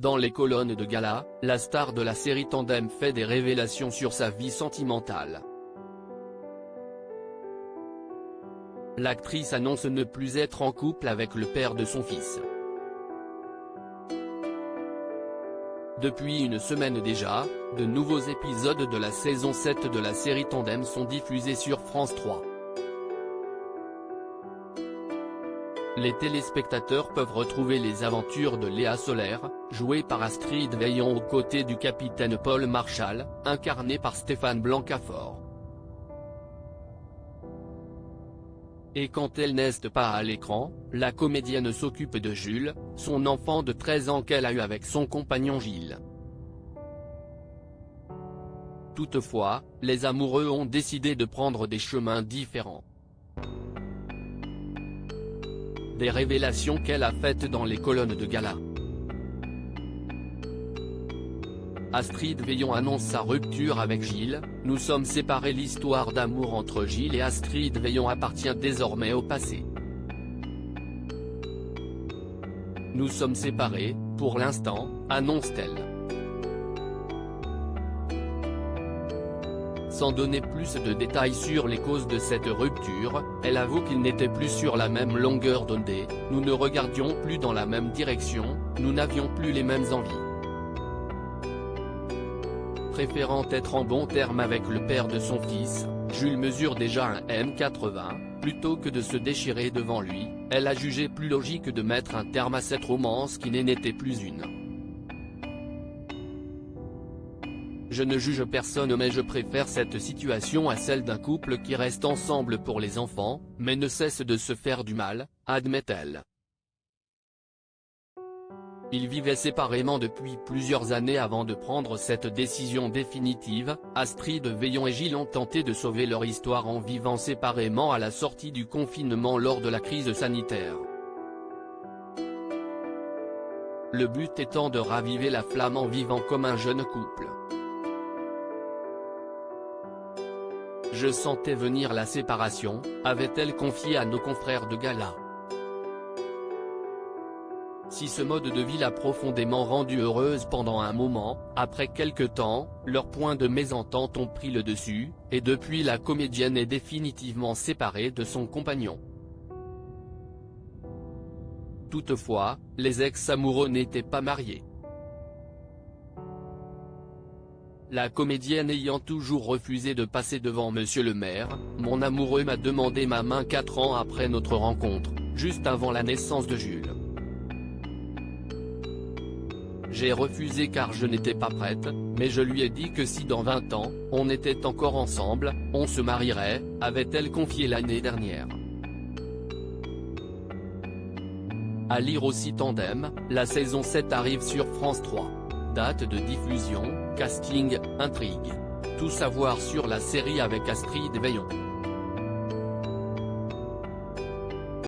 Dans les colonnes de gala, la star de la série Tandem fait des révélations sur sa vie sentimentale. L'actrice annonce ne plus être en couple avec le père de son fils. Depuis une semaine déjà, de nouveaux épisodes de la saison 7 de la série Tandem sont diffusés sur France 3. Les téléspectateurs peuvent retrouver les aventures de Léa Solaire, jouée par Astrid Veillon aux côtés du capitaine Paul Marchal, incarné par Stéphane Blancafort. Et quand elle n'est pas à l'écran, la comédienne s'occupe de Jules, son enfant de 13 ans qu'elle a eu avec son compagnon Gilles. Toutefois, les amoureux ont décidé de prendre des chemins différents. Des révélations qu'elle a faites dans les colonnes de gala. Astrid Veillon annonce sa rupture avec Gilles. Nous sommes séparés. L'histoire d'amour entre Gilles et Astrid Veillon appartient désormais au passé. Nous sommes séparés, pour l'instant, annonce-t-elle. Sans donner plus de détails sur les causes de cette rupture, elle avoue qu'ils n'étaient plus sur la même longueur d'onde, nous ne regardions plus dans la même direction, nous n'avions plus les mêmes envies. Préférant être en bon terme avec le père de son fils, Jules mesure déjà un m80, plutôt que de se déchirer devant lui, elle a jugé plus logique de mettre un terme à cette romance qui n'était plus une. Je ne juge personne mais je préfère cette situation à celle d'un couple qui reste ensemble pour les enfants, mais ne cesse de se faire du mal, admet-elle. Ils vivaient séparément depuis plusieurs années avant de prendre cette décision définitive. Astrid Veillon et Gilles ont tenté de sauver leur histoire en vivant séparément à la sortie du confinement lors de la crise sanitaire. Le but étant de raviver la flamme en vivant comme un jeune couple. Je sentais venir la séparation, avait-elle confié à nos confrères de gala. Si ce mode de vie l'a profondément rendue heureuse pendant un moment, après quelque temps, leurs points de mésentente ont pris le dessus, et depuis la comédienne est définitivement séparée de son compagnon. Toutefois, les ex-amoureux n'étaient pas mariés. La comédienne ayant toujours refusé de passer devant Monsieur le maire, mon amoureux m'a demandé ma main 4 ans après notre rencontre, juste avant la naissance de Jules. J'ai refusé car je n'étais pas prête, mais je lui ai dit que si dans 20 ans, on était encore ensemble, on se marierait, avait-elle confié l'année dernière. À lire aussi Tandem, la saison 7 arrive sur France 3. Date de diffusion, casting, intrigue. Tout savoir sur la série avec Astrid Veillon.